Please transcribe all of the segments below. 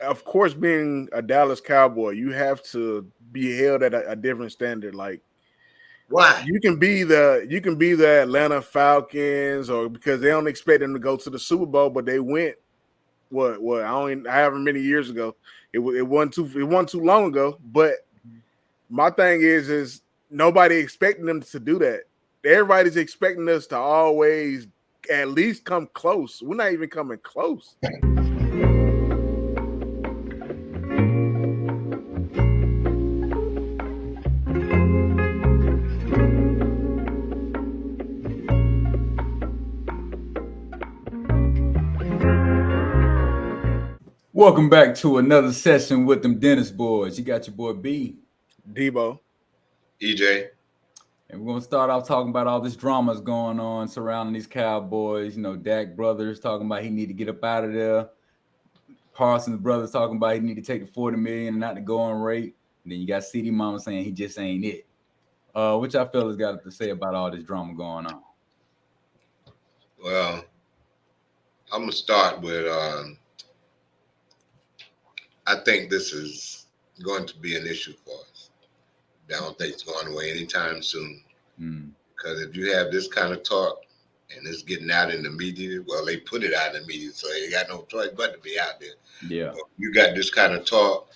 of course, being a Dallas Cowboy, you have to be held at a different standard. Like Why? you can be the Atlanta Falcons, or because they don't expect them to go to the Super Bowl, but they went what I don't even, however many years ago. It wasn't too long ago. But my thing is nobody expecting them to do that. Everybody's expecting us to always at least come close. We're not even coming close. Welcome back to another session with them Dennis boys. You got your boy B. Debo. EJ. And we're going to start off talking about all this drama that's going on surrounding these Cowboys. You know, Dak brothers talking about he need to get up out of there. Parsons brothers talking about he need to take the $40 million and not the going rate. And then you got CD Mama saying he just ain't it. Which I feel has got to say about all this drama going on. Well, I'm going to start with I think this is going to be an issue for us. I don't think it's going away anytime soon. Because if you have this kind of talk and it's getting out in the media, well, they put it out in the media, so you got no choice but to be out there. Yeah. But you got this kind of talk.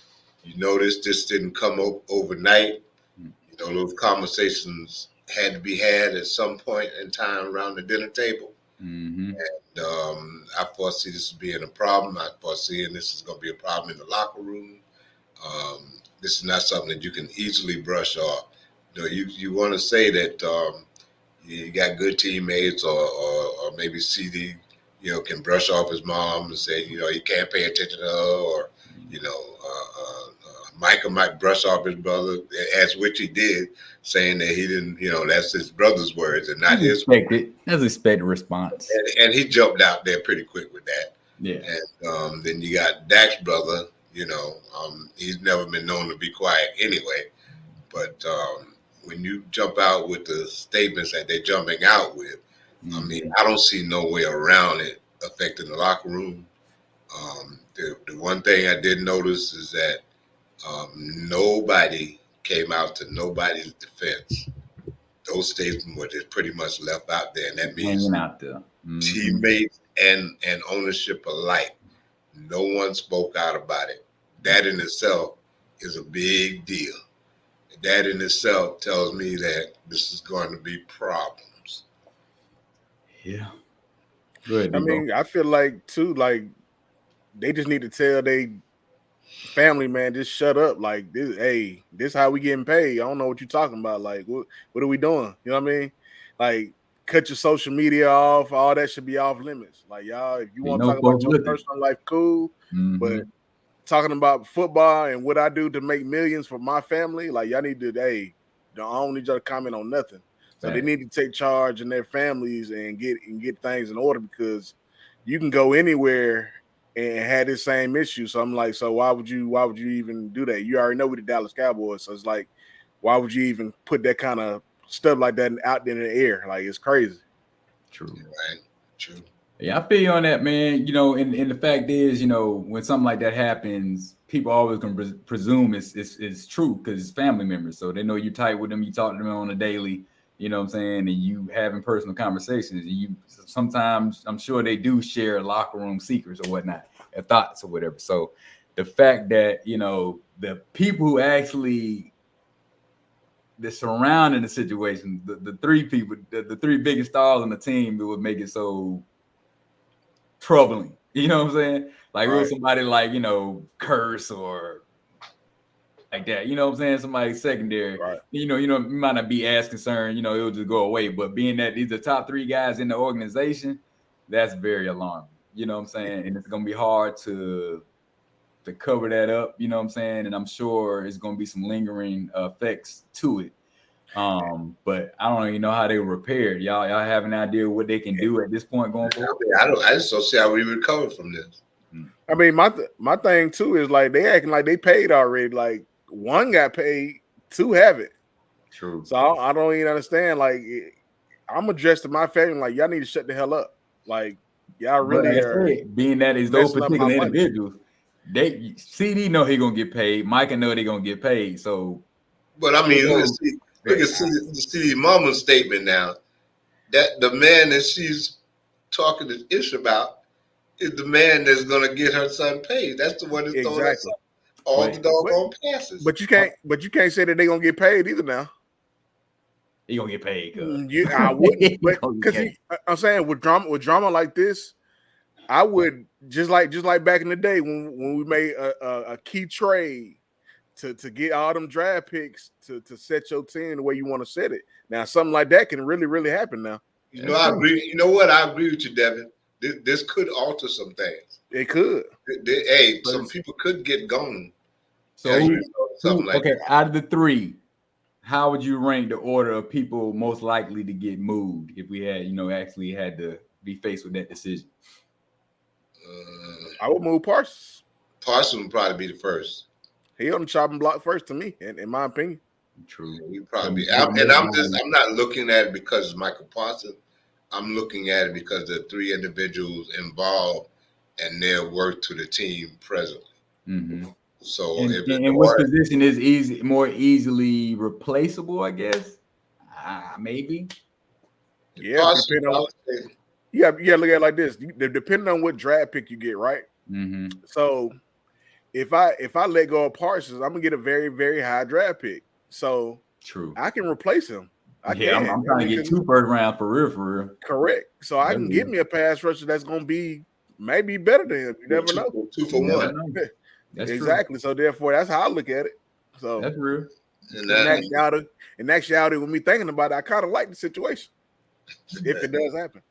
You notice this didn't come overnight. You know, those conversations had to be had at some point in time around the dinner table. Mm-hmm. And I foresee this as being a problem. I foresee this is going to be a problem in the locker room. This is not something that you can easily brush off. You know, you want to say that you got good teammates, or maybe CD, you know, can brush off his mom and say, you know, he can't pay attention to her, or you know, MICAH might brush off his brother, as which he did, saying that he didn't, you know, that's his brother's words and not his. That's expected response. And he jumped out there pretty quick with that. Yeah. And then you got Dak's brother, you know, he's never been known to be quiet anyway. But when you jump out with the statements that they're jumping out with, I mean, I don't see no way around it affecting the locker room. The one thing I did notice is that nobody came out to nobody's defense. Those statements were just pretty much left out there, and that means hanging out there. Teammates and ownership alike. No one spoke out about it. That in itself is a big deal. That in itself tells me that this is going to be problems. Yeah. Good. I mean, I feel like too, like they just need to tell they family, man, just shut up. Like this, hey, this how we getting paid. I don't know what you're talking about. Like, what are we doing? You know what I mean? Like, cut your social media off. All that should be off limits. Like, y'all, if you want to talk about your personal life, cool. But talking about football and what I do to make millions for my family, like y'all need to, hey, I don't need y'all to comment on nothing. So they need to take charge in their families and get things in order, because you can go anywhere and had this same issue. So I'm like, so why would you even do that? You already know we're the Dallas Cowboys. So it's like, why would you even put that kind of stuff like that out there in the air? Like, it's crazy. True. Right. True. Yeah, I feel you on that, man. You know, and the fact is, you know, when something like that happens, people always gonna presume it's true because it's family members. So they know you're tight with them, you talk to them on a daily, you know what I'm saying, and you having personal conversations. And you sometimes, I'm sure they do share locker room secrets or whatnot, or thoughts or whatever. So the fact that, you know, the people who actually the surrounding the situation, the three people, the three biggest stars on the team, it would make it so troubling. You know what I'm saying? Like, right. It was somebody like, you know, Curse or like that. You know what I'm saying? Somebody secondary. Right. You know, you might not be as concerned, you know, it'll just go away. But being that these are top three guys in the organization, that's very alarming. You know what I'm saying? And it's gonna be hard to cover that up, you know what I'm saying? And I'm sure it's gonna be some lingering effects to it. But I don't even know how they were repaired. Y'all have an idea what they can do at this point going forward? I just don't see how we recover from this. I mean, my thing too is like they acting like they paid already. Like one got paid, two haven't. True. So I don't even understand. Like I'm addressing my family like y'all need to shut the hell up. Like y'all really are being that is those particular individuals. CD know he gonna get paid. Micah know they gonna get paid. So, but I mean, look at CD Mama's statement now. That the man that she's talking to Ish about is the man that's gonna get her son paid. That's the one that's throwing her son all the doggone passes. But you can't say that they're gonna get paid either now. He gonna get paid. I wouldn't, but because I'm saying with drama like this, I would just like back in the day when we made a key trade to get all them draft picks to set your team the way you want to set it. Now something like that can really happen now. I agree. You know what? I agree with you, Devin. This could alter some things. It could. Some people could get gone. So out of the three, how would you rank the order of people most likely to get moved if we had, actually had to be faced with that decision? I would move Parsons. Parsons would probably be the first. He on the chopping block first to me, in my opinion. True. He probably be. I'm not looking at it because it's Michael Parsons. I'm looking at it because there are three individuals involved and their work to the team presently. Mm-hmm. So, and which position is more easily replaceable? I guess, maybe. Yeah, you got to look at it like this. Depending on what draft pick you get, right? Mm-hmm. So, if I let go of Parsons, I'm gonna get a very, very high draft pick. So, true, I can replace him. I'm trying to get 2 first round for real. Correct. So I can get me a pass rusher that's gonna be maybe better than him. You never know. 2 for 1. That's exactly. True. So therefore, that's how I look at it. So that's real. In actuality, when me thinking about it, I kind of like the situation if it does happen.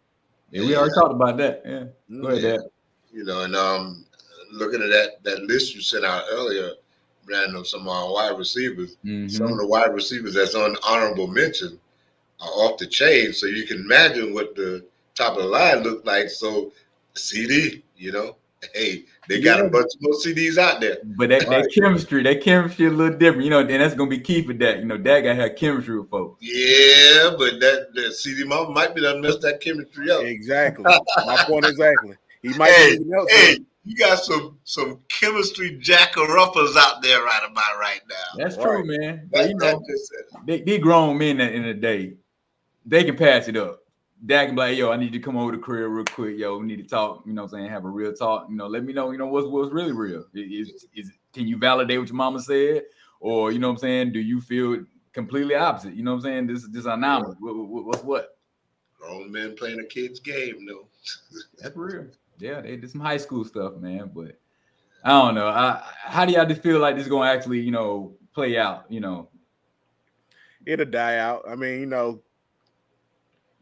Yeah, we already talked about that. Yeah, go ahead, Dad. And looking at that list you sent out earlier, Brandon, of some of our wide receivers. Mm-hmm. Some of the wide receivers that's on honorable mention are off the chain, so you can imagine what the top of the line looked like. So CD, they got a bunch of more CDs out there. But that chemistry a little different, and that's gonna be key for that. Dad gotta have chemistry with folks. Yeah, but that CD Mama might be done messed that chemistry up. Exactly. My point exactly. He might you got some chemistry jacker-uppers out there right now. That's true, man. But they grown men at the end of the day. They can pass it up. Dad can be like, yo, I need you to come over to the crib real quick. Yo, we need to talk, have a real talk. Let me know, what's really real. Can you validate what your mama said? Or, do you feel completely opposite? This is anomaly. What's what? Grown men playing a kid's game, though. That's real. Yeah, they did some high school stuff, man. But I don't know. How do y'all just feel like this is going to actually, play out, It'll die out. I mean,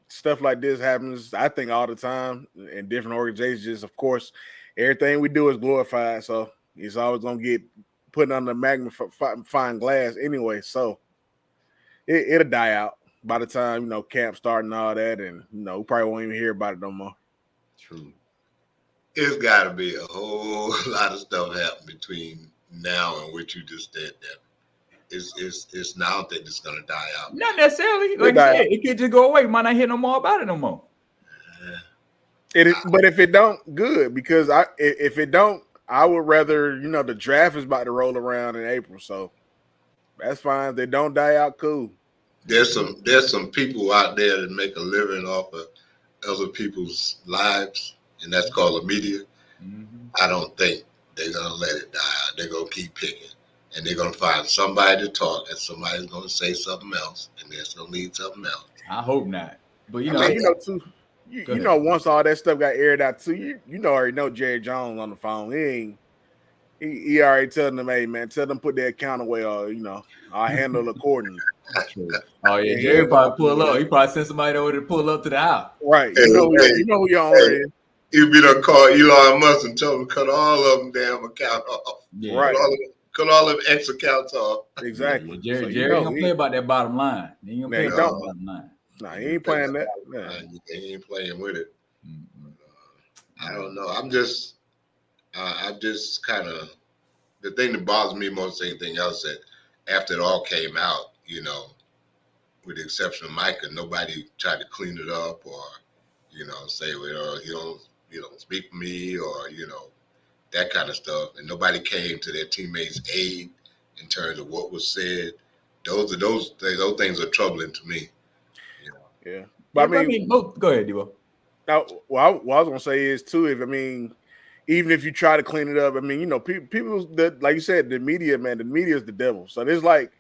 stuff like this happens, I think, all the time in different organizations. Of course, everything we do is glorified. So it's always going to get put under magnifying glass anyway. So it'll die out by the time, camp starting and all that. And, we probably won't even hear about it no more. True. It's got to be a whole lot of stuff happening between now and what you just did there. It's now that it's going to die out. Not necessarily. Like I said, it could just go away. Might not hear no more about it no more. But if it don't, good. Because if it don't, I would rather, the draft is about to roll around in April. So that's fine. If they don't die out, cool. There's some people out there that make a living off of other people's lives. And that's called the media. Mm-hmm. I don't think they're going to let it die out. They're going to keep picking. And they're going to find somebody to talk, and somebody's going to say something else, and they're going to need something else. I hope not. But, once all that stuff got aired out too, you already know Jerry Jones on the phone. He already telling them, hey, man, tell them put their account away or, I'll handle accordingly. Oh, yeah. Jerry probably pull up. He probably sent somebody over to pull up to the house. Right. You know who your owner is. He'd be done call Elon Musk and tell him to cut all of them damn account off. Yeah. Right. Cut all them X accounts off. Exactly. Yeah, Jerry ain't gonna play about that bottom line. He ain't gonna play about the bottom line. Nah, he ain't playing that. He ain't playing with it. Mm-hmm. I don't know. I'm just kind of, the thing that bothers me more than anything else that after it all came out, with the exception of Micah, nobody tried to clean it up or, say, well, you don't speak for me or, that kind of stuff, and nobody came to their teammates' aid in terms of what was said. Those things are troubling to me. You know? Yeah, but I mean, go ahead, Debo. Now, what I was gonna say is too, even if you try to clean it up, people that, like you said, the media, man, the media is the devil. So there's like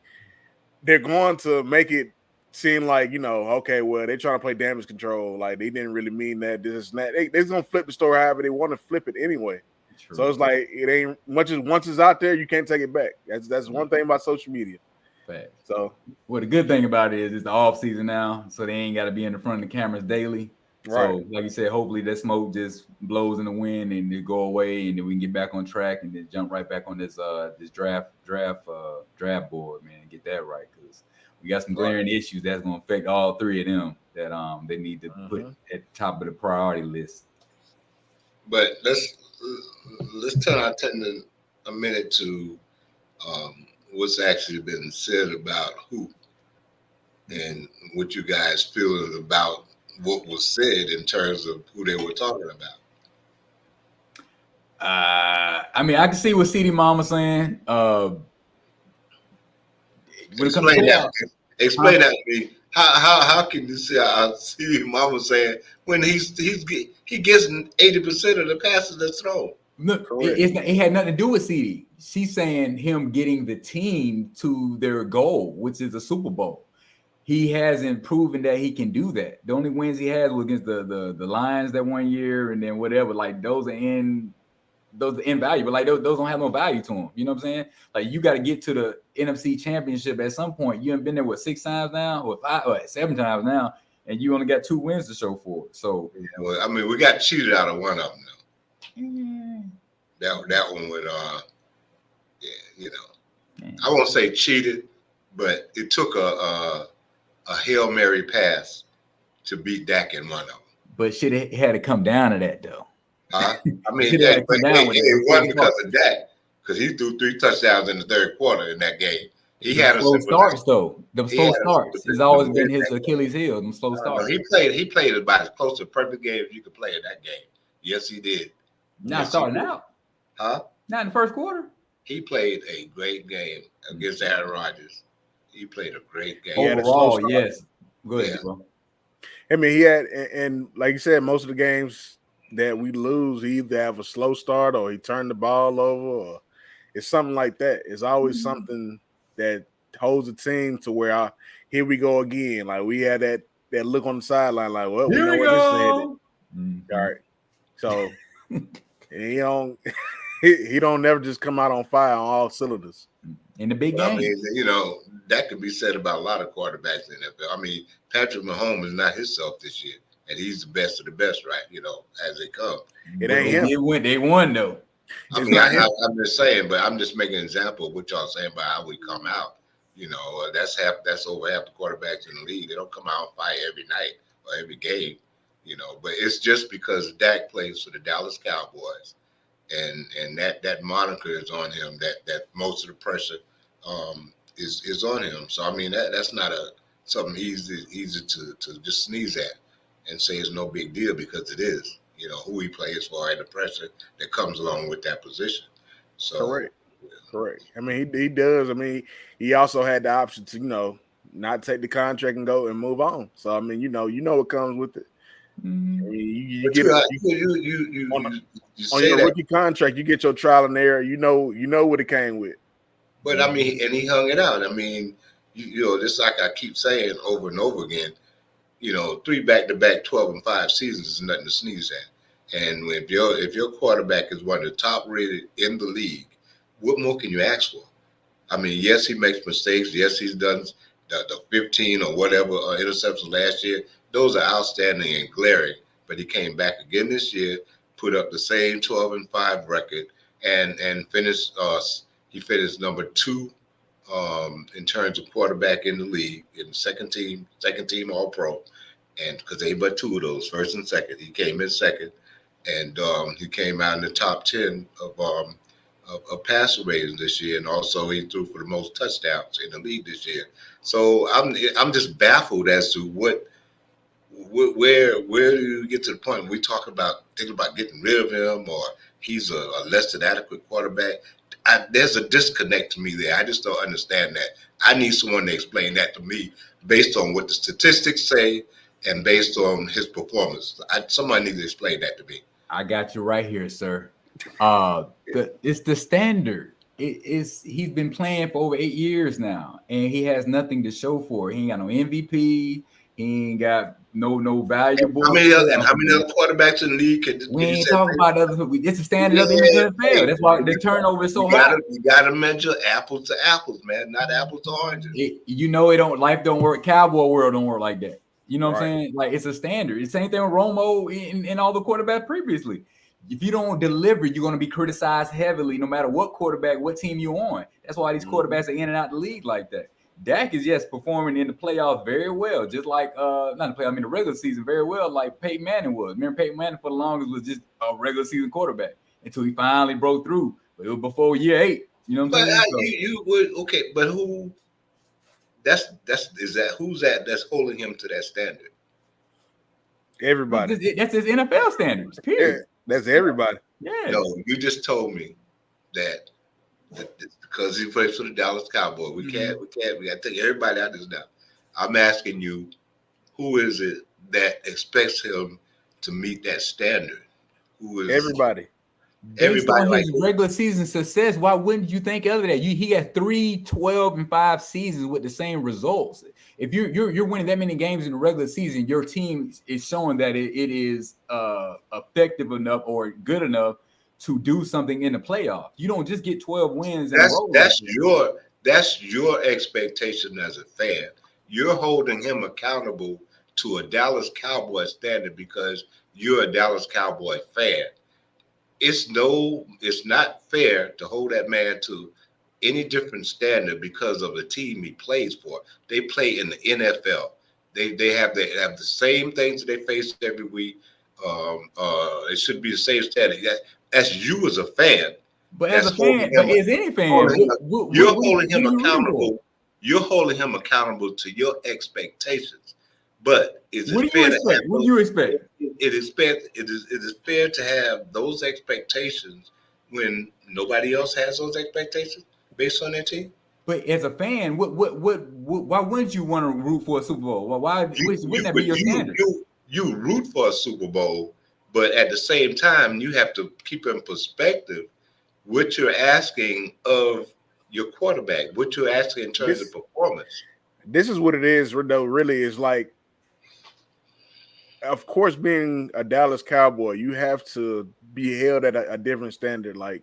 they're going to make it seem like, okay, well, they're trying to play damage control, like they didn't really mean that. This and that. They're gonna flip the story however they want to flip it anyway. True. So it's like it ain't much as once it's out there, you can't take it back. That's one thing about social media. Fact. So, well, the good thing about it is it's the off season now, so they ain't got to be in the front of the cameras daily. Right. So, like you said, hopefully that smoke just blows in the wind and it go away, and then we can get back on track and then jump right back on this draft board, man, and get that right, because we got some glaring issues that's going to affect all three of them that they need to put at the top of the priority list. But let's turn our attention a minute to what's actually been said about who and what you guys feel about what was said in terms of who they were talking about. I can see what CD Mama saying. Explain that to me. How can you see CD Mama saying when he gets 80% of the passes that's thrown? Look, it had nothing to do with CD. She's saying him getting the team to their goal, which is a Super Bowl. He hasn't proven that he can do that. The only wins he had was against the Lions that 1 year, and then whatever. Like those are invaluable. Like those don't have no value to him. You know what I'm saying? Like you got to get to the NFC Championship at some point. You haven't been there 6 times now, or 5 or 7 times now, and you only got 2 wins to show for it. So we got cheated out of one of them though. That one would I won't say cheated, but it took a Hail Mary pass to beat Dak in one of them. But shit, it had to come down to that though. It wasn't because of Dak, because he threw 3 touchdowns in the third quarter in that game. He had slow starts though. The slow starts has always been his Achilles heel. Them slow starts. He played about as close to a perfect game as you could play in that game. Yes, he did. Not starting out. Huh? Not in the first quarter. He played a great game against Aaron Rodgers. He played a great game. Overall, yes. Go ahead, bro. He had, and like you said, most of the games that we lose, he either have a slow start or he turned the ball over, or it's something like that. It's always something that holds the team to where here we go again. Like we had that look on the sideline, like, well, we know where this is headed. All right. So he don't never just come out on fire on all cylinders. In the big game. That could be said about a lot of quarterbacks in the NFL. Patrick Mahomes is not himself this year, and he's the best of the best, right? As they come. It ain't him. They won though. I'm just saying, but I'm just making an example of what y'all saying about how we come out. That's over half the quarterbacks in the league. They don't come out on fire every night or every game. But it's just because Dak plays for the Dallas Cowboys, and that moniker is on him. That most of the pressure is on him. So that's not something easy to just sneeze at and say it's no big deal, because it is. Who he plays for and the pressure that comes along with that position. So correct. He does. He also had the option to not take the contract and go and move on. So you know what comes with it. You get on your rookie contract, you get your trial and error. You know what it came with. But and he hung it out. Just like I keep saying over and over again, 3 back-to-back 12-5 seasons is nothing to sneeze at. And if your quarterback is one of the top rated in the league, what more can you ask for? Yes, he makes mistakes. Yes, he's done the 15 or whatever interceptions last year. Those are outstanding and glaring. But he came back again this year, put up the same 12-5 record, and finished. He finished number 2 in terms of quarterback in the league, in the second team All Pro, and because they but 2 of those, first and second, he came in second, and he came out in the top 10 of passer ratings this year, and also he threw for the most touchdowns in the league this year. So I'm just baffled as to where do you get to the point when we talk about thinking about getting rid of him or he's a less than adequate quarterback. There's a disconnect to me there. I just don't understand that. I need someone to explain that to me based on what the statistics say and based on his performance. Somebody needs to explain that to me. I got you right here, sir. It's the standard. He's been playing for over 8 years now, and he has nothing to show for it. He ain't got no MVP. He ain't got no valuable. How many other quarterbacks in the league? We ain't talking about other. It's a standard of the NFL. That's why the turnover is so high. You got to measure apples to apples, man, not apples to oranges. It don't. Life don't work. Cowboy world don't work like that. You know what I'm saying? Like, it's a standard. It's the same thing with Romo and all the quarterbacks previously. If you don't deliver, you're going to be criticized heavily, no matter what quarterback, what team you're on. That's why these quarterbacks are in and out the league like that. Dak is performing in the playoffs very well, just like the regular season very well, like Peyton Manning was. Remember, Peyton Manning for the longest was just a regular season quarterback until he finally broke through. But it was before year 8. You know what I'm saying? You would but who? That's that's holding him to that standard? Everybody. That's his NFL standards. Period. Yeah, that's everybody. Yeah. No, you just told me that because he plays for the Dallas Cowboys. We got to take everybody out of this now. I'm asking you, who is it that expects him to meet that standard? Who is everybody? Everybody on his regular season success. Why wouldn't you think of that? He had 3, 12, and 5 seasons with the same results. If you're winning that many games in the regular season, your team is showing that it is effective enough or good enough to do something in the playoff. You don't just get 12 wins. That's your expectation as a fan. You're holding him accountable to a Dallas Cowboy standard because you're a Dallas Cowboy fan. It's not fair to hold that man to any different standard because of the team he plays for. They play in the NFL. They have the same things that they face every week. It should be the same standard. That's you as a fan. But as a fan, but as any fan, you're holding him accountable. You're holding him accountable to your expectations. But what do you expect? It is fair to have those expectations when nobody else has those expectations based on their team. But as a fan, why wouldn't you want to root for a Super Bowl? Wouldn't that be your standard? You root for a Super Bowl, but at the same time, you have to keep in perspective what you're asking of your quarterback, what you're asking in terms of performance. This is what it is, though. Really, is like, of course, being a Dallas Cowboy, you have to be held at a different standard. Like,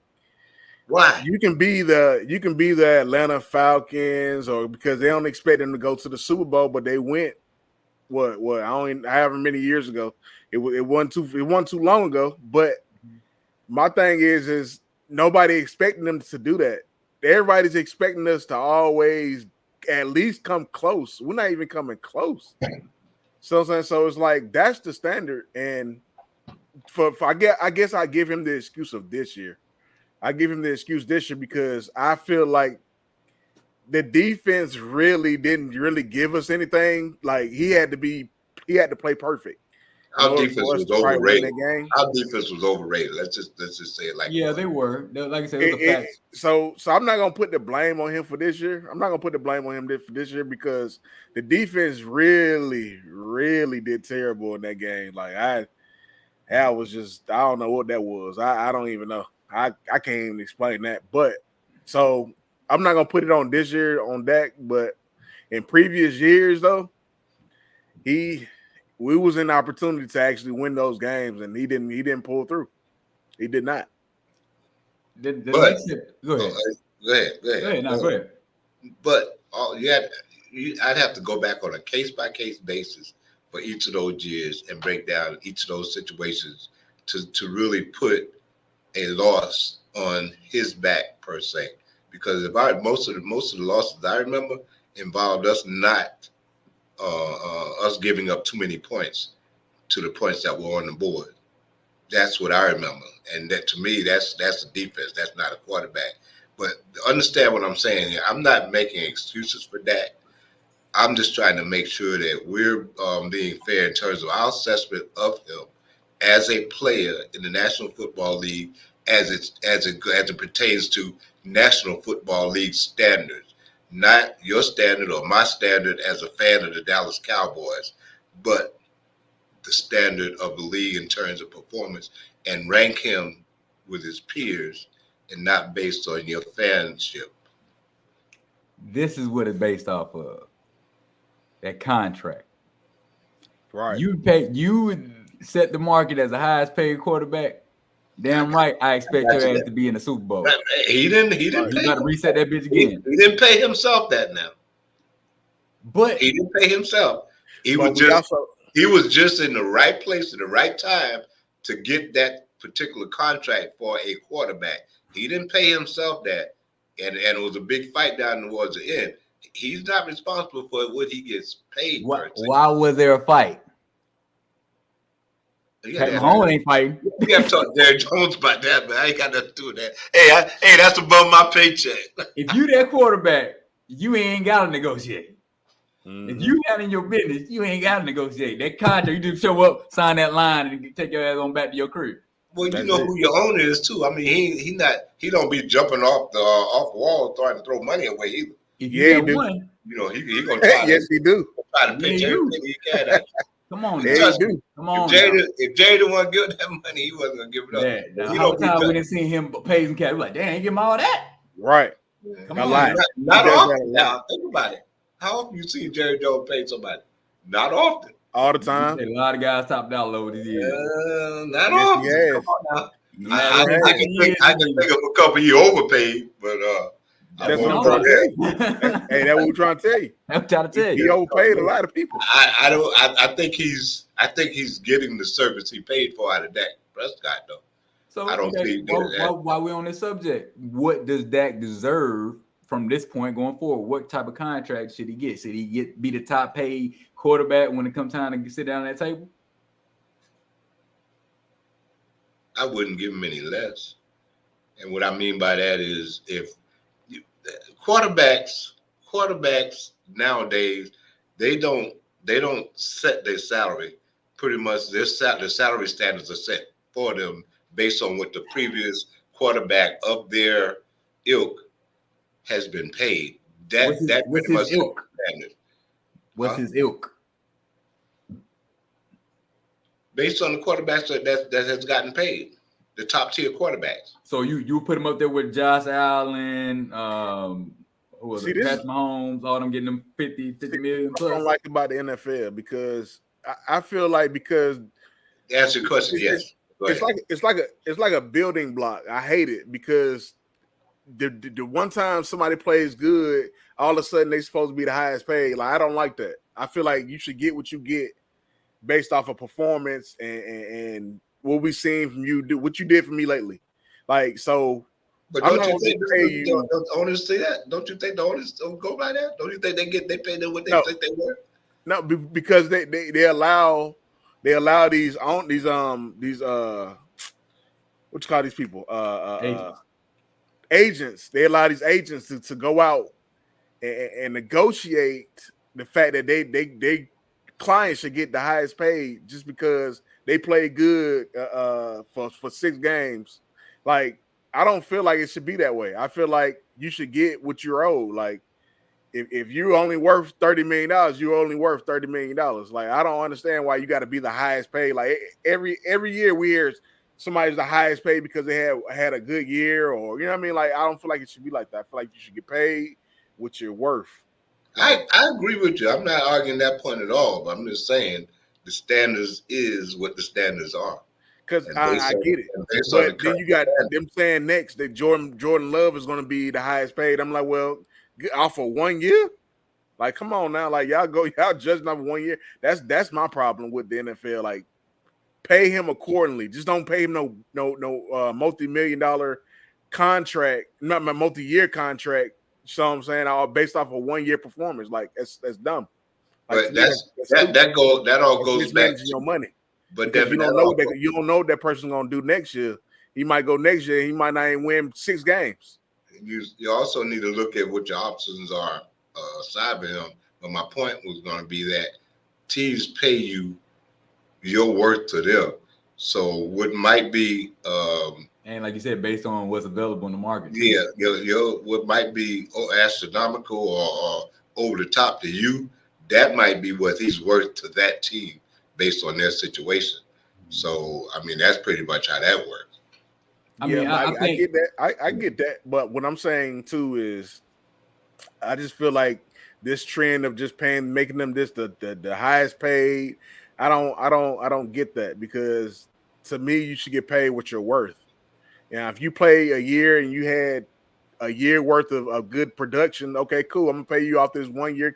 why? You can be the Atlanta Falcons, or because they don't expect them to go to the Super Bowl, but they went however many years ago. It wasn't too long ago. But my thing is nobody expecting them to do that. Everybody's expecting us to always at least come close. We're not even coming close. So it's like that's the standard. And I guess I give him the excuse of this year. I give him the excuse this year because I feel like the defense really didn't give us anything. Like he had to play perfect. Our defense was overrated. Our defense was overrated. Let's just say it like that. They were. Like I said, it was a fact. So I'm not gonna put the blame on him for this year. I'm not gonna put the blame on him for this year because the defense really, really did terrible in that game. Like I was just, I don't know what that was. I don't even know. I can't even explain that. But so I'm not gonna put it on this year on Dak, but in previous years though, we was in the opportunity to actually win those games, and he didn't pull through. He did not. Go ahead. Go ahead. But I'd have to go back on a case-by-case basis for each of those years and break down each of those situations to really put a loss on his back per se. Because most of the losses I remember involved us not us giving up too many points to the points that were on the board. That's what I remember. And that to me, that's the defense. That's not a quarterback. But understand what I'm saying here. I'm not making excuses for that. I'm just trying to make sure that we're being fair in terms of our assessment of him as a player in the National Football League as it pertains to National Football League standards, not your standard or my standard as a fan of the Dallas Cowboys, but the standard of the league in terms of performance, and rank him with his peers and not based on your fanship. This is what it's based off of. That contract. Right. You set the market as the highest paid quarterback. Damn right, I expect your ass to be in the Super Bowl. He didn't You pay. got to reset that bitch again. He didn't pay himself that now. But He didn't pay himself. He But was just in the right place at the right time to get that particular contract for a quarterback. He didn't pay himself that, and it was a big fight down towards the end. He's not responsible for what he gets paid. Why was there a fight? Pat Mahomes ain't fighting. We have to talk to Jerry Jones about that, but I ain't got nothing to do with that. Hey, that's above my paycheck. If you that quarterback, you ain't got to negotiate. Mm-hmm. If you handling your business, you ain't got to negotiate. That contract, you just show up, sign that line, and take your ass on back to your career. Well, you know who your owner is too. I mean, he don't be jumping off the wall trying to throw money away either. If you do. one, You know, he gonna try. Yes, he do. Try to pitch everything he can at you. Come on, Yeah, he do. come on. If Jay didn't want to give that money, he wasn't gonna give it up. Yeah, how many times we didn't see him pay some cash? We're like, damn, he give him all that. Right. Come A on, lot. Not He does often. that a lot. Now, think about it. How often you see Jerry Jones pay somebody? Not often. All the time. A lot of guys top dollar over the years. Not Yes, often. he has. Come on now. Yeah, I can think of a couple he overpaid, but That's what I'm trying to tell you. Hey, that's what we're trying to tell you. I'm trying to tell He you. overpaid a lot of people. I think he's getting the service he paid for out of Dak Prescott though. So I don't see while we're on this subject, what does Dak deserve from this point going forward? What type of contract should he get? Should he be the top paid quarterback when it comes time to sit down at that table? I wouldn't give him any less. And what I mean by that is if quarterbacks nowadays, they don't set their salary. Pretty much their salary standards are set for them based on what the previous quarterback of their ilk has been paid. What's his ilk? Standard. What's his ilk? Based on the quarterbacks that has gotten paid, the top tier quarterbacks. So you put him up there with Josh Allen, who was it? Patrick Mahomes, all them getting them 50 million plus. I don't like about the NFL because I feel like because answer your question, yes. It's like a building block. I hate it because the one time somebody plays good, all of a sudden they're supposed to be the highest paid. Like I don't like that. I feel like you should get what you get based off of performance and what we've seen from you do, what you did for me lately. Like so. But don't you think the owners say that? Don't you think the owners don't go by that? Don't you think they pay them what they think they worth? No, because they allow these what you call these people agents. They allow these agents to go out and negotiate the fact that they clients should get the highest paid just because they play good for 6 games. Like I don't feel like it should be that way. I feel like you should get what you're owed. Like if you're only worth $30 million, you're only worth $30 million. Like I don't understand why you got to be the highest paid. Like every year we hear somebody's the highest paid because they had a good year, or you know what I mean. Like I don't feel like it should be like that. I feel like you should get paid what you're worth. I agree with you. I'm not arguing that point at all. But I'm just saying the standards is what the standards are. Because I get it. But then you got them saying next that Jordan Love is going to be the highest paid. I'm like, well, off of 1 year? Like, come on now. Like, y'all judging off of 1 year. That's my problem with the NFL. Like, pay him accordingly. Just don't pay him no multi-million-dollar contract, not my multi-year contract. You know what I'm saying? All based off of 1 year performance. Like, that's dumb. Like, but that all goes back to your money. But you don't know what that person's gonna do next year. He might go next year. He might not even win 6 games. You also need to look at what your options are aside of him. But my point was going to be that teams pay you your worth to them. So what might be And like you said, based on what's available in the market. Too. Yeah, what might be astronomical or over the top to you, that might be what he's worth to that team based on their situation. So, I mean, that's pretty much how that works. I get that. I get that. But what I'm saying too is, I just feel like this trend of just making them this the highest paid. I don't get that, because to me, you should get paid what you're worth. Now, if you play a year and you had a year worth of good production, okay, cool. I'm gonna pay you off this 1 year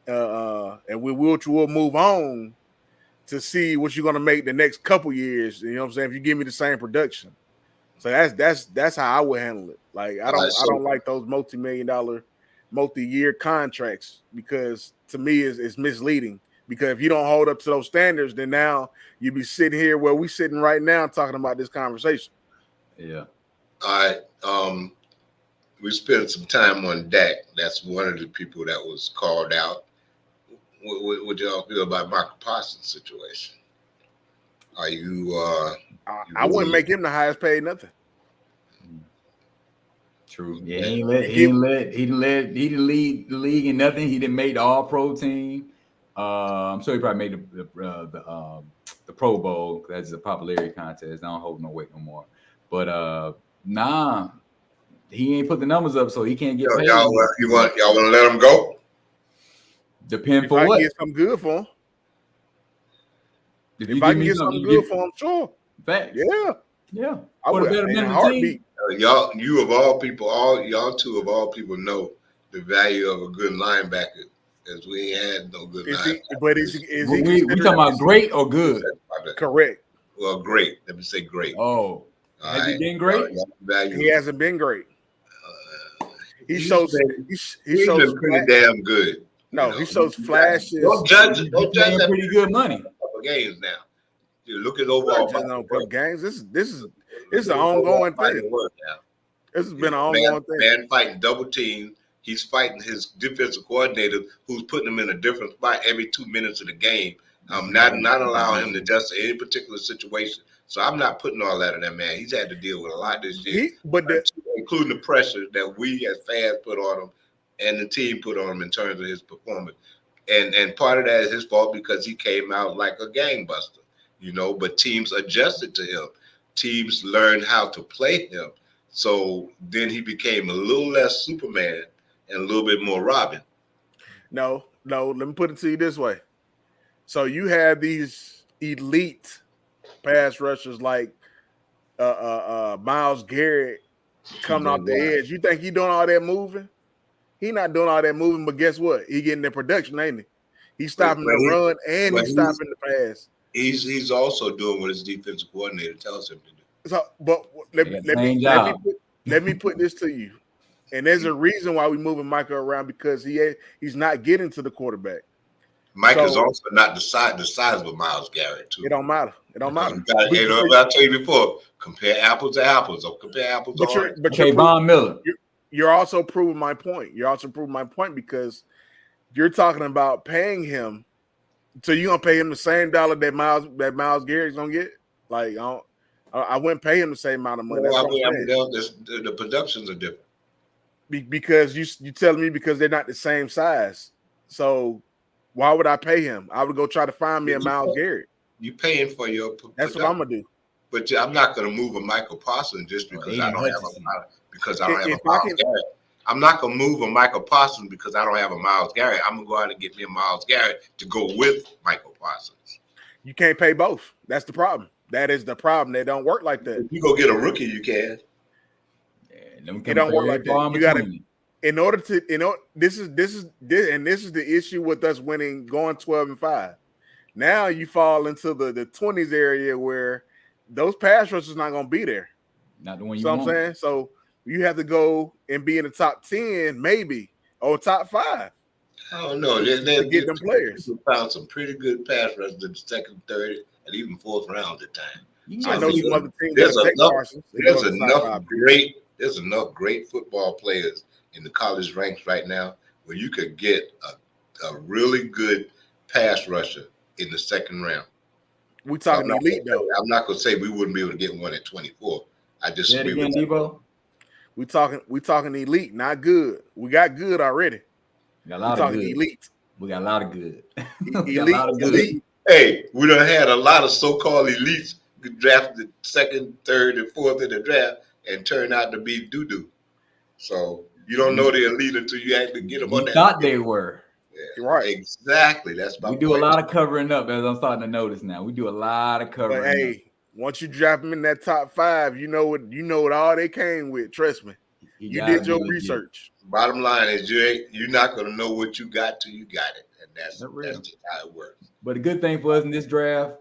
and we'll move on to see what you're gonna make the next couple years. You know what I'm saying? If you give me the same production. So that's how I would handle it. Like I don't like those multi-million-dollar, multi-year contracts, because to me it's misleading. Because if you don't hold up to those standards, then now you be sitting here where we sitting right now talking about this conversation. Yeah. All right. We spent some time on Dak. That's one of the people that was called out. What y'all feel about Michael Parsons' situation? Are you? I wouldn't make him the highest paid nothing. True. Yeah, he didn't lead the league in nothing. He didn't make the All-Pro team. I'm sure he probably made the Pro Bowl. That's a popularity contest. I don't hold no weight no more. But nah, he ain't put the numbers up, so he can't get paid. Y'all want to let him go? Depend if for I what? Get something good for him. If I can get something good for him, sure. Facts. Yeah. I would have in a heartbeat. You of all people, y'all two of all people know the value of a good linebacker, because we ain't had no good linebacker. Is he we talking about great or good? Correct. Well, great. Let me say great. Oh, has he been great? He hasn't been great. He's been pretty damn good. No, he shows flashes. Don't judge that. Pretty good money. Couple games now. You look at overall games. This is an ongoing thing. This has been an ongoing thing. Man fighting double team. He's fighting his defensive coordinator, who's putting him in a different spot every 2 minutes of the game. Not allowing him to adjust to any particular situation. So I'm not putting all that on that man. He's had to deal with a lot this year, including the pressure that we as fans put on him and the team put on him in terms of his performance. And part of that is his fault, because he came out like a gangbuster, but teams adjusted to him. Teams learned how to play him. So then he became a little less Superman and a little bit more Robin. No, let me put it to you this way. So you have these elite pass rushers like Myles Garrett coming off the edge. You think he doing all that moving? He not doing all that moving, but guess what? He getting the production, ain't he? He's stopping the run and he's stopping the pass. He's also doing what his defensive coordinator tells him to do. So, but let me put this to you. And there's a reason why we moving Micah around, because he's not getting to the quarterback. Micah's also not the size of a Myles Garrett, too. It don't matter. I'll tell you before, compare apples to apples, or compare apples to oranges. Okay, Von Miller. You're also proving my point. Because you're talking about paying him. So you're gonna pay him the same dollar that Myles Garrett's gonna get? Like, I wouldn't pay him the same amount of money. The productions are different. Because you telling me because they're not the same size. So why would I pay him? I would go try to find me a Myles Garrett. You paying for your production. That's what I'm gonna do. But I'm not gonna move a Michael Parsons just because I don't have a Myles Garrett. I'm not gonna move a Michael Parsons because I don't have a Myles Garrett. I'm gonna go out and get me a Myles Garrett to go with Michael Parsons. You can't pay both. That's the problem. That is the problem. They don't work like that. If you go get a rookie, you can. It don't work like that. You gotta, this is the issue with us winning, going 12-5. Now you fall into the 20s area where those pass rushers not gonna be there. Not the one you want. I'm saying? So you have to go and be in the top 10, maybe, or top 5. I don't know. To get them players. We found some pretty good pass rushers in the second, third, and even fourth round at times. I know some other teams. There's enough great football players in the college ranks right now where you could get a really good pass rusher in the second round. We So talking elite though. I'm not gonna say we wouldn't be able to get one at 24. I disagree with that. Debo. We talking elite, not good. We got good already. We got a We lot of talking good. elite. We got a lot of good. We got a Elite, lot of good. elite. Hey, we done had a lot of so-called elites drafted second, third, and fourth in the draft and turned out to be doo-doo. So you don't know the elite until you actually get them on We that. thought they were. Yeah, Right. exactly. That's my We point. do a lot of covering up, as I'm starting to notice now. We do a lot of covering But up. hey, once you drop them in that top 5, you know what all they came with. Trust me. You did your research. Bottom line is you're not gonna know what you got till you got it, and that's just how it works. But the good thing for us in this draft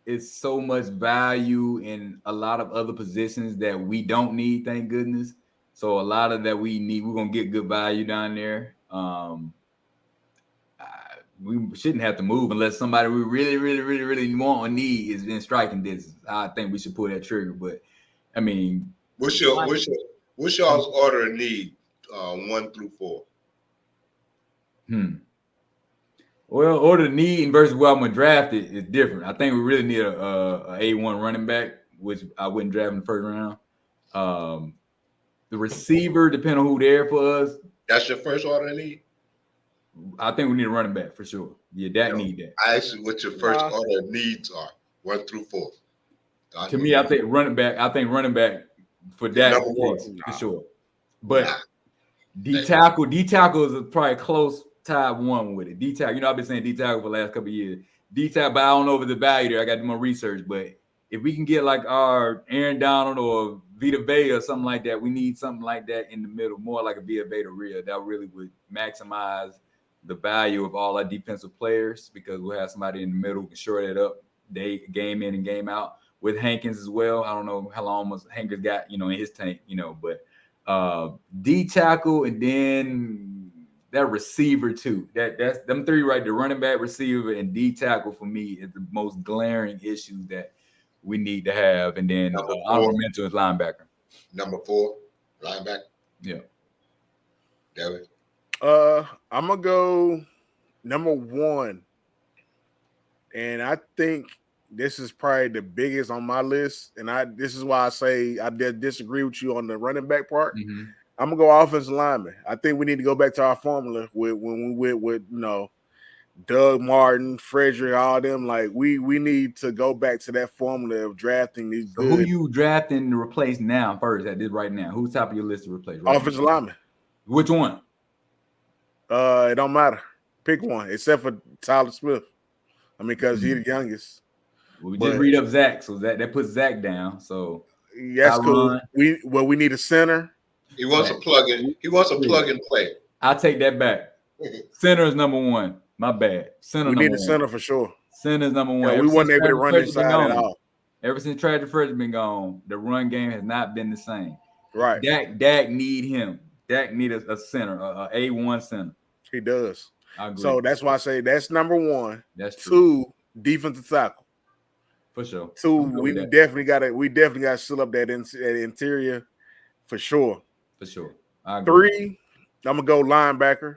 is so much value in a lot of other positions that we don't need, thank goodness. So a lot of that we need, we're gonna get good value down there. We shouldn't have to move unless somebody we really want or need is in striking distance. I think we should pull that trigger. But I mean, what's y'all's order of need 1 through 4? Well, order of need versus where I'm gonna draft it is different. I think we really need a A1 running back, which I wouldn't draft in the first round. The receiver, depending on who there for us. That's your first order of need? I think we need a running back for sure. Yeah, Dak need that. I asked you what your first order of needs are, 1 through 4. To me, I think running back for Dak for sure. But D tackle is probably close tied one with it. D tackle, I've been saying D tackle for the last couple of years. D tackle, but I don't know if the value there. I got to do more research. But if we can get like our Aaron Donald or Vita Vea or something like that, we need something like that in the middle, more like a Vita Vea real. That really would maximize the value of all our defensive players because we'll have somebody in the middle who can shore that up. They game in and game out with Hankins as well. I don't know how long Hankins got, in his tank, but D tackle and then that receiver too. That's them three right there: running back, receiver, and D tackle for me is the most glaring issue that we need to have. And then honorable mention is linebacker. Number 4, linebacker. Yeah. David. I'm gonna go number 1, and I think this is probably the biggest on my list. And this is why I say I disagree with you on the running back part. Mm-hmm. I'm gonna go offensive lineman. I think we need to go back to our formula with Doug Martin, Frederick, all them. Like we need to go back to that formula of drafting these. So who you drafting to replace now first? That did right now. Who's top of your list to replace? Right offensive lineman. Which one? It don't matter. Pick one, except for Tyler Smith. I mean, because he's the youngest. Well, we just read up Zach, so that puts Zach down. So that's cool. We need a center. He wants a plug-in. He wants a plug-and play. I'll take that back. Center is number 1. My bad. We need a center for sure. Center is number 1. Yeah, we weren't able to run inside at all. Ever since Tragic First been gone, the run game has not been the same. Right. Dak need him. Dak need a center, a A1 center. He does. I agree. So that's why I say that's number 1. That's true. 2, defensive tackle. For sure. 2, we definitely got to seal up that interior for sure. For sure. I agree. 3, I'm gonna go linebacker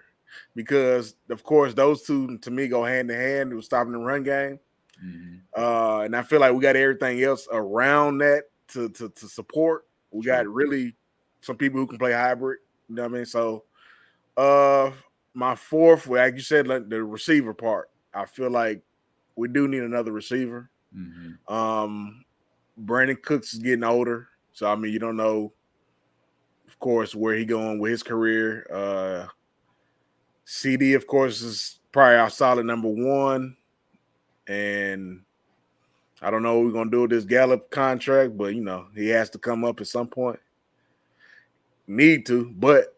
because of course those two to me go hand in hand with stopping the run game. Mm-hmm. And I feel like we got everything else around that to support. We got really some people who can play hybrid. You know what I mean? So my 4th, like you said, like the receiver part, I feel like we do need another receiver. Mm-hmm. Brandon Cooks is getting older, so I mean you don't know, of course, where he going with his career. CD, of course, is probably our solid number 1, and I don't know what we're gonna do with this Gallup contract, but he has to come up at some point. Need to, but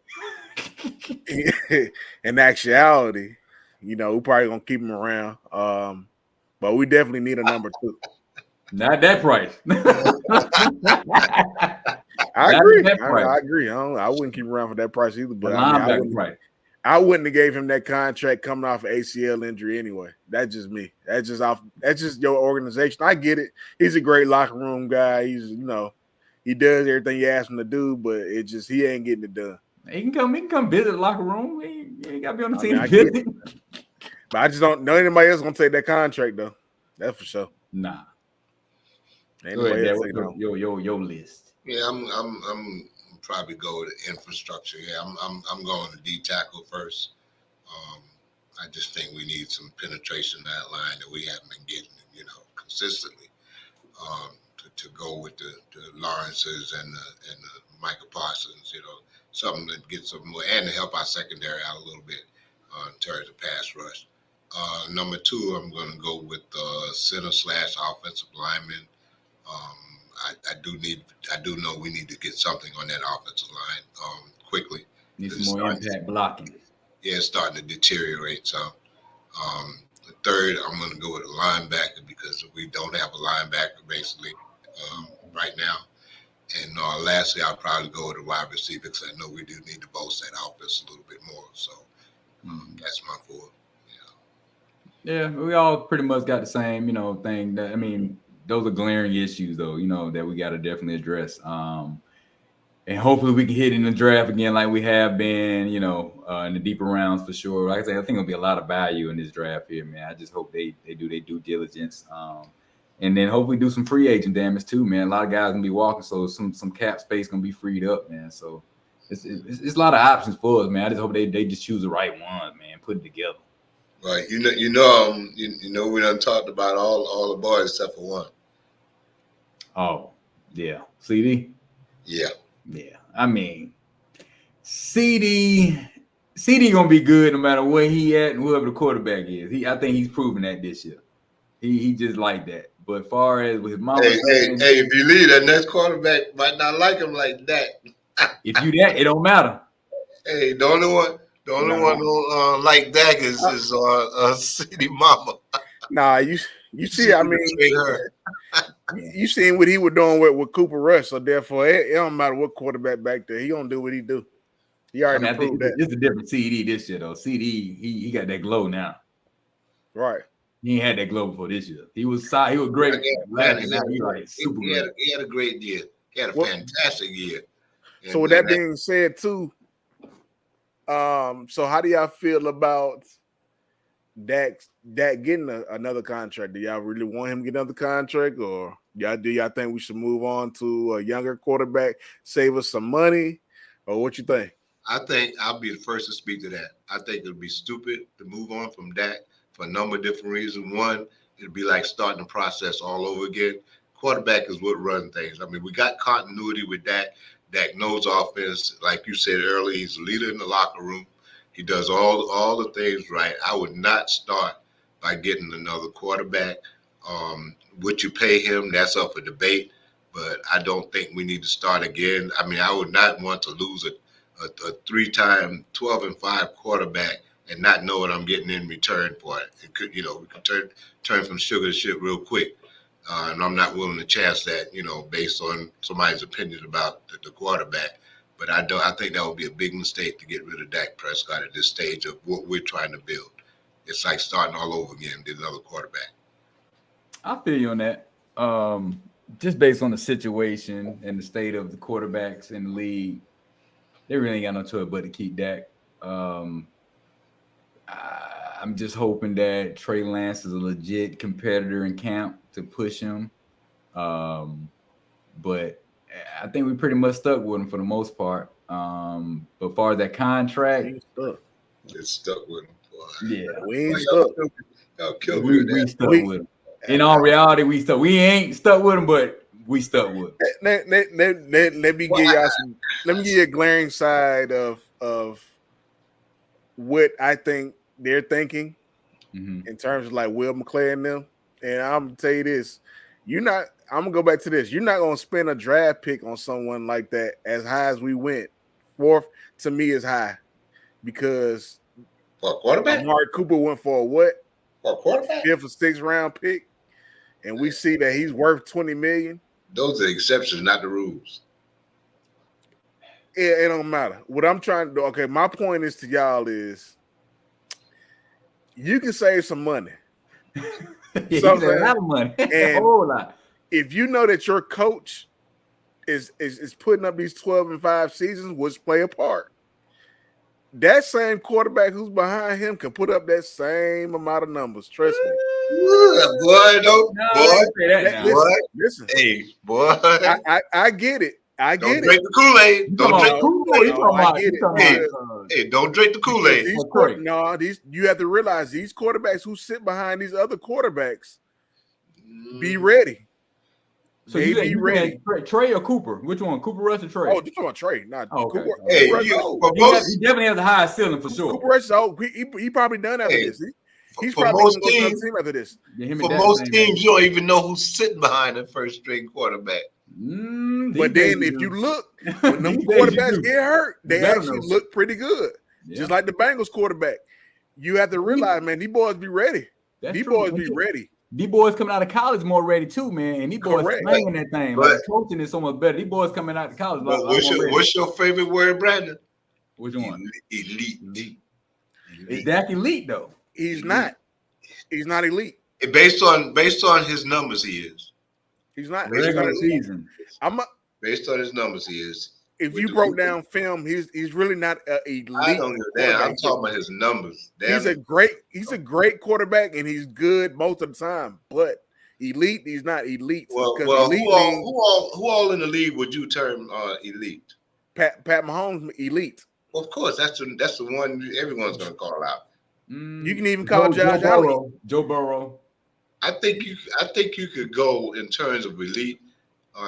in actuality, we're probably gonna keep him around. But we definitely need a number 2. Not that price. I agree. I agree. I wouldn't keep him around for that price either. But I wouldn't have gave him that contract coming off an ACL injury anyway. That's just me. That's just your organization. I get it. He's a great locker room guy. He's he does everything you ask him to do, but he ain't getting it done. He can come visit the locker room. He ain't got to be on the team to visit. But I just don't know anybody else gonna take that contract though. That's for sure. Nah. Ain't Go ahead, nobody Dad. else What's taking on. your list? Yeah, I'm probably go with infrastructure. Yeah, I'm going to D tackle first. Um, I just think we need some penetration in that line that we haven't been getting, consistently. To go with the Lawrences and the Micah Parsons, something that gets some more and to help our secondary out a little bit in terms of pass rush. Number two, I'm going to go with center / offensive lineman. I do know we need to get something on that offensive line quickly. Need some more impact blocking. Yeah, it's starting to deteriorate some. The third, I'm going to go with a linebacker because we don't have a linebacker basically right now. And lastly, I'll probably go with a wide receiver because I know we do need to bolster that offense a little bit more. So that's my four. Yeah, we all pretty much got the same, thing. That, I mean, those are glaring issues, though, that we got to definitely address. And hopefully we can hit in the draft again like we have been, in the deeper rounds for sure. Like I said, I think there'll be a lot of value in this draft here, man. I just hope they do their due diligence. And then hopefully do some free agent damage too, man. A lot of guys gonna be walking, so some cap space gonna be freed up, man. So it's a lot of options for us, man. I just hope they just choose the right ones, man. Put it together. Right, we done talked about all the boys except for one. Oh, yeah, CD. Yeah. I mean, CD gonna be good no matter where he at and whoever the quarterback is. I think he's proven that this year. He just like that. But far as with his mama, hey, if you leave, that next quarterback might not like him like that. If you that, it don't matter. Hey, the only one who like Dak is City Mama. Nah, you see, I mean, you seen what he was doing with Cooper Rush, so therefore it don't matter what quarterback back there, he gonna do what he do. He already proved that. It's a different CD this year though. CD he got that glow now. Right. He ain't had that glow before this year. He was great. He had a great year. He had a fantastic year. So with that being said, too, so how do y'all feel about Dak getting another contract? Do y'all really want him to get another contract, or do y'all think we should move on to a younger quarterback, save us some money, or what you think? I think I'll be the first to speak to that. I think it'd be stupid to move on from Dak for a number of different reasons. One, it'd be like starting the process all over again. Quarterback is what runs things. I mean, we got continuity with Dak. Dak knows offense. Like you said earlier, he's a leader in the locker room. He does all the things right. I would not start by getting another quarterback. Would you pay him? That's up for debate. But I don't think we need to start again. I mean, I would not want to lose a 3-time 12-5 quarterback and not know what I'm getting in return for it. It could, we could turn from sugar to shit real quick. And I'm not willing to chance that, based on somebody's opinion about the quarterback. But I think that would be a big mistake to get rid of Dak Prescott at this stage of what we're trying to build. It's like starting all over again with another quarterback. I feel you on that. Just based on the situation and the state of the quarterbacks in the league, they really ain't got no choice but to keep Dak. I'm just hoping that Trey Lance is a legit competitor in camp to push him. But I think we pretty much stuck with him for the most part. But as far as that contract, it's stuck with him. Yeah, we ain't stuck. We stuck with him. In all reality, we stuck. We ain't stuck with him, but we stuck with him. Let me give y'all some. Let me give you a glaring side of what I think they're thinking in terms of like Will McClay and them. And I'm gonna tell you this: I'm gonna go back to this. You're not gonna spend a draft pick on someone like that as high as we went. Fourth to me is high because for a quarterback, Amari Cooper went for a what? For a quarterback, 5th or 6th round pick, and we see that he's worth $20 million. Those are the exceptions, not the rules. It don't matter. What I'm trying to do, okay, my point is to y'all is you can save some money. A lot of money. And a whole lot. If you know that your coach is putting up these 12-5 seasons, which play a part, that same quarterback who's behind him can put up that same amount of numbers. Trust me. Boy, don't, No, boy, don't say that now. boy. Listen. Hey, boy. I get it. I Don't get drink it. the Kool-Aid. You Don't talking drink about the Kool-Aid? You Kool-Aid. talking I about? get You it talking Hey, about? hey, don't drink the Because Kool-Aid. these you have to realize these quarterbacks who sit behind these other quarterbacks be ready. So They you be ready. Trey or Cooper? Which one? Cooper Rush or Trey? Oh, you talking about Trey? Not Oh, okay. Cooper. Hey, Cooper Rush you, old. for He most, definitely has a high ceiling for sure. Cooper Rush is old. He probably done after hey, this. He's for probably most gonna go to another teams, team after this. Yeah, him for and Dak most same teams, age. you don't even know who's sitting behind the first string quarterback. But then if you look, when them These days you quarterbacks do. get hurt, You they better actually know. look pretty good. Yeah. Just like the Bengals quarterback. You have to realize, man, these boys be ready. That's These true. boys be ready. These boys coming out of college more ready too, man. And these boys Correct. slanging that thing. But- Like the coaching is so much better. These boys coming out of college a lot more ready. What's your favorite word, Brandon? Which one? Elite. Is Dak elite though? He's Elite. not. He's not elite. Based on his numbers, he is. He's not. Regular He's not elite. season. Based on his numbers, he is. If you broke down film, he's really not an elite. I don't give a damn. I'm talking about his numbers. Damn. He's a great quarterback and he's good most of the time, but elite, he's not elite. Well, elite who all in the league would you term elite? Pat Mahomes elite. Well, of course, that's the one everyone's gonna call out. You can even call Josh Allen. Joe Burrow. I think you could go in terms of elite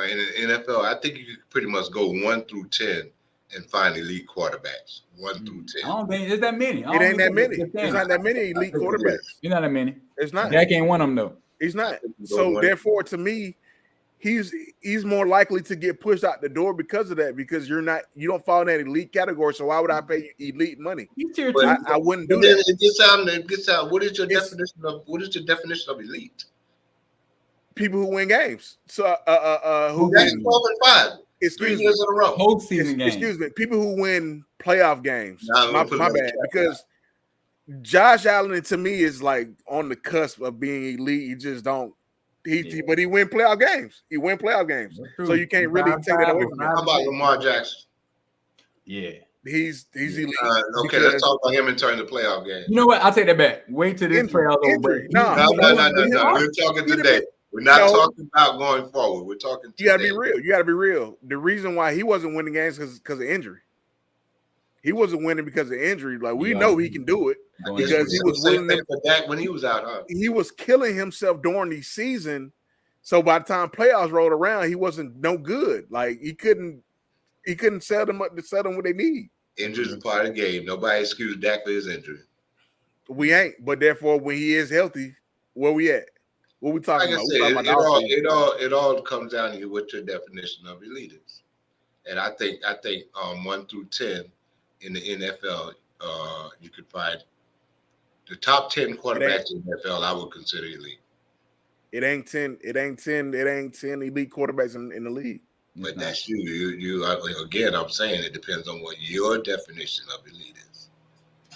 in the NFL. I think you could pretty much go 1 through 10 and find elite quarterbacks. 1 through 10. I don't think there's that many. It ain't that many. There's not that many elite quarterbacks. You're not that many. It's not. Dak ain't one of them though. He's not. So therefore, to me, he's more likely to get pushed out the door because of that. Because you don't fall in that elite category. So why would I pay you elite money? I wouldn't do that. It gets out. What is your definition of elite? People who win games. So who that's win 12 and 5. Excuse 3 years in a row. Postseason games. Excuse me. People who win playoff games. Nah, my bad. Because Josh Allen to me is like on the cusp of being elite. He just don't. But he win playoff games. He win playoff games. So you can't really take that away from him. How about Lamar Jackson? Yeah. He's elite. Okay, let's talk about him in terms of playoff games. You know what? I'll take that back. Wait till this playoff over. No. We're talking today. We're not talking about going forward. We're talking today. You gotta be real. You gotta be real. The reason why he wasn't winning games because of injury. He wasn't winning because of injury. Like we know he can do it because he was willing for Dak when he was out. Huh? He was killing himself during the season. So by the time playoffs rolled around, he wasn't no good. Like he couldn't sell them up to sell them what they need. Injuries are part of the game. Nobody excuse Dak for his injury. We ain't. But therefore, when he is healthy, where we at? What we talking about? It all comes down to what your definition of elite is. And I think 1 through 10 in the NFL, you could find the top 10 quarterbacks in the NFL. I would consider elite. It ain't 10 elite quarterbacks in the league. But that's you. You again. I'm saying it depends on what your definition of elite is.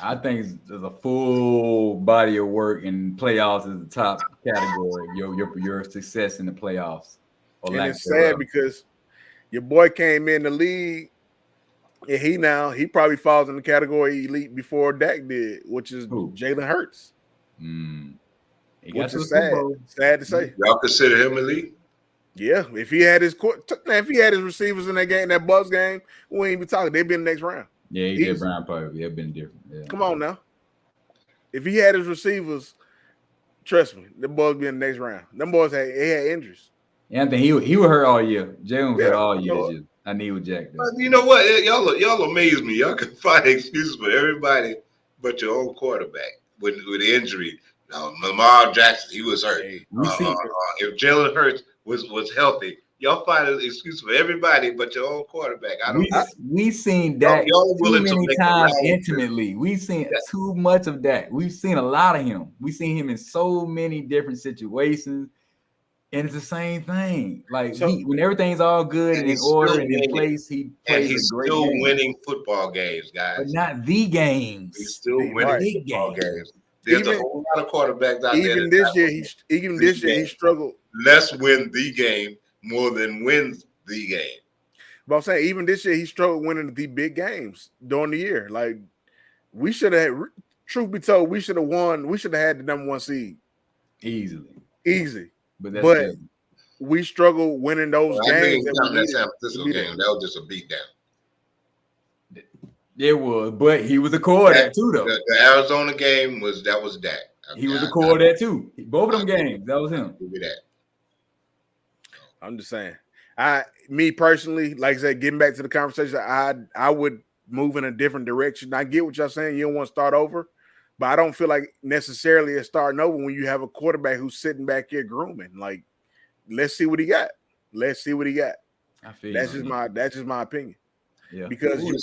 I think there's a full body of work, and playoffs is the top category. Your success in the playoffs. And it's sad because your boy came in the league, and he probably falls in the category elite before Dak did, which is Jalen Hurts. Which is sad. Sad to say. Y'all consider him elite? Yeah, if he had his receivers in that game, that Bucks game, we ain't even talking. They'd be in the next round. Yeah, he did. Brian probably have been different. Yeah. Come on now. If he had his receivers, trust me, the boys be in the next round. Them boys had injuries. Yeah, I think he was hurt all year. Jalen was hurt all year this year. I need with Jack. You know what? Y'all amaze me. Y'all can find excuses for everybody but your own quarterback with injury. Now, Lamar Jackson, he was hurt. If Jalen Hurts was healthy, y'all find an excuse for everybody but your own quarterback. We've seen Dak too many times intimately. We've seen too much of Dak. We've seen a lot of him. We've seen him in so many different situations, and it's the same thing. Like when everything's all good and in order and in place, he plays he's a great still game. winning football games, guys. But not the games. He's still winning football games. There's a whole lot of quarterbacks out there. Even this year, he struggled. Less win the game more than wins the game. But I'm saying, even this year, he struggled winning the big games during the year. Like we should have. Truth be told, we should have won. We should have had the number 1 seed. easily. But But we struggle winning those games. That San Francisco game, that was just a beatdown. It was, but he was a core of that too, though. The Arizona game was Dak. He was a core of that too. Both of them games, that was him. Give me that. I'm just saying. Me personally, like I said, getting back to the conversation, I would move in a different direction. I get what y'all saying. You don't want to start over, but I don't feel like necessarily it's starting over when you have a quarterback who's sitting back here grooming. Like, let's see what he got. Let's see what he got. I feel that's just my opinion. Yeah, because you're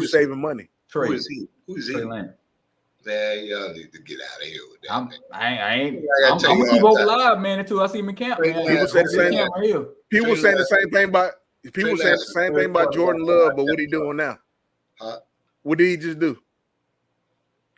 saving money. Who is he? Trey Lance. Man, y'all need to get out of here with that. I'm gonna keep over live, man, until I see him in camp. Man. People say the same thing about Jordan Love, but what he doing now? Huh? What did he just do?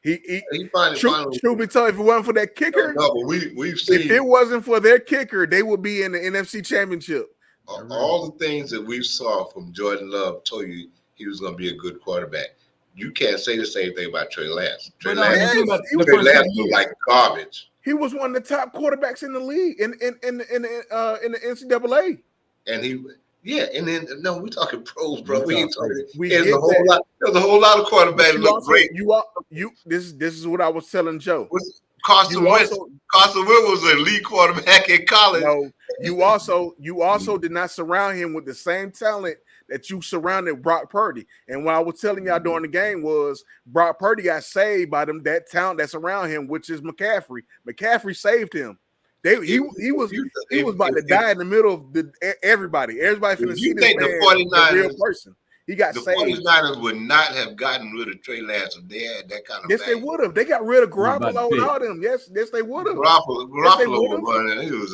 He finally. Truth be told, if it wasn't for that kicker, no, but we've seen. If it wasn't for their kicker, they would be in the NFC Championship. All the things that we saw from Jordan Love told you he was going to be a good quarterback. You can't say the same thing about Trey Lance. Trey Lance was like garbage. He was one of the top quarterbacks in the league in the NCAA. And we're talking pros, bro. There's a whole lot of quarterbacks look great. This is what I was telling Joe. Carson Wentz was an elite quarterback in college. No, you also did not surround him with the same talent that you surrounded Brock Purdy. And what I was telling y'all during the game was Brock Purdy got saved by that talent that's around him, which is McCaffrey. McCaffrey saved him. He was about to die in the middle of everybody. Everybody finna see this man, the real person. He got saved. The 49ers would not have gotten rid of Trey Lance if they had that kind of Yes, they would have. They got rid of Garoppolo and all them. Yes, they would have. Garoppolo was running. He was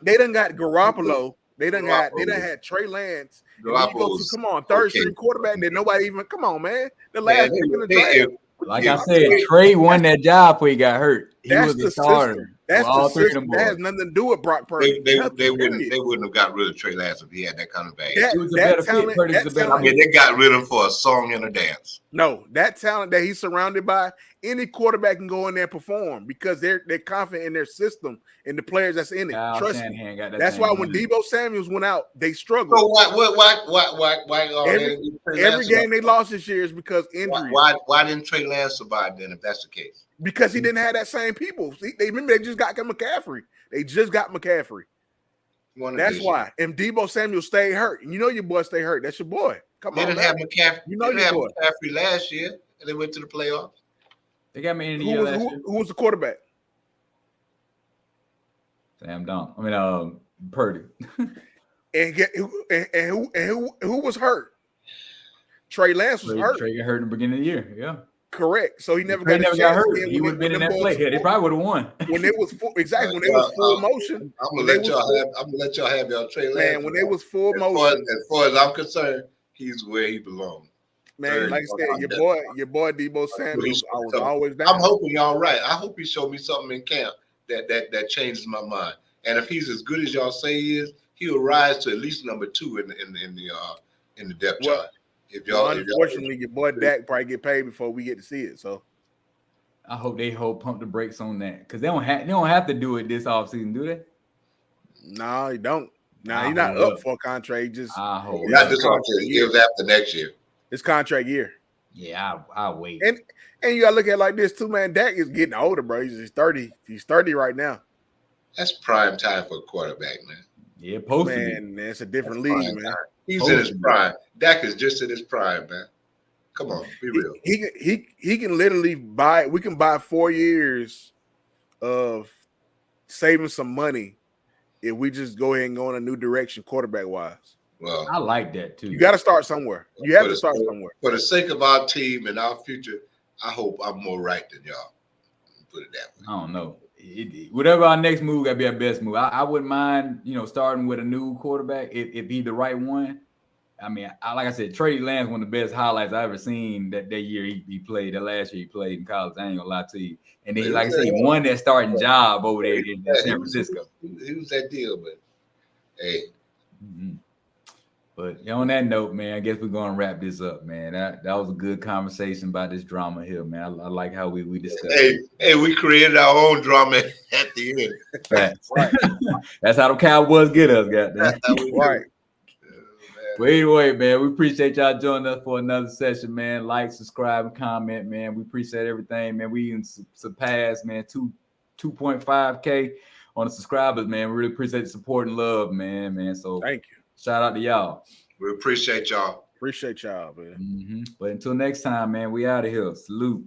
they done got Garoppolo. They done had Trey Lance. Come on, third string quarterback that nobody even come on, man. The last pick in the draft. Like I said, Trey won that job before he got hurt. He was the starter. That's the system. That has nothing to do with Brock Purdy. They wouldn't have got rid of Trey Lance if he had that kind of bag. He was a better fit. They got rid of him for a song and a dance. No, that talent that he's surrounded by, any quarterback can go in there and perform because they're confident in their system and the players that's in it. Trust me. That's why when Deebo Samuels went out, they struggled. So why every game they lost this year is because injury. Why didn't Trey Lance survive then if that's the case? Because he didn't have that same people. They just got McCaffrey. They just got McCaffrey. That's why. And Deebo Samuel stayed hurt. And you know your boy stay hurt. That's your boy. Come on. They didn't have McCaffrey. You know your boy. McCaffrey last year, and they went to the playoffs. They got me in the year last year. Who was the quarterback? Sam Donald. I mean, Purdy. who was hurt? Trey Lance was hurt. Trey got hurt in the beginning of the year. Yeah. Correct. So he never got hurt. He would have been in that play. Yeah, they probably would have won. When it was full motion. I'm gonna let y'all have y'all Trey Lance. Man, when it was full motion. As far as I'm concerned, he's where he belongs. Man, like I said, your boy Deebo Samuels, I was always down. I'm hoping y'all right. I hope he showed me something in camp that changes my mind. And if he's as good as y'all say he is, he'll rise to at least number 2 in the depth chart. Unfortunately, your boy Dak probably get paid before we get to see it. So I hope they pump the brakes on that because they don't have to do it this offseason, do they? No, he don't. Nah, he's not up for a contract. I hope not this contract. It was after next year. It's contract year. Yeah, I'll wait. And you gotta look at it like this too, man. Dak is getting older, bro. He's 30. He's 30 right now. That's prime time for a quarterback, man. Yeah, man, it's a different league, man. He's in his prime. Dak is just in his prime, man. Come on, be real. He can literally buy. We can buy 4 years of saving some money if we just go ahead and go in a new direction, quarterback wise. Well, I like that too. You got to start somewhere. You have to start somewhere. For the sake of our team and our future, I hope I'm more right than y'all. Put it that way. I don't know. Whatever our next move gotta be our best move. I wouldn't mind, starting with a new quarterback if he's the right one. I mean, like I said, Trey Lance, one of the best highlights I ever seen that year he played. That last year he played in college. I ain't gonna lie to you. And then, like I said, he won that starting job over there in San Francisco. He was that deal, but hey. Mm-hmm. But on that note, man, I guess we're gonna wrap this up, man. That was a good conversation about this drama here, man. I like how we discussed it. Hey, we created our own drama at the end. Facts. Right. That's how the Cowboys get us, goddamn. Right. But anyway, man, we appreciate y'all joining us for another session, man. Like, subscribe, and comment, man. We appreciate everything, man. We even surpassed, man, 2.5K on the subscribers, man. We really appreciate the support and love, man. So thank you. Shout out to y'all. We appreciate y'all. Appreciate y'all, man. But until next time, man, we out of here. Salute.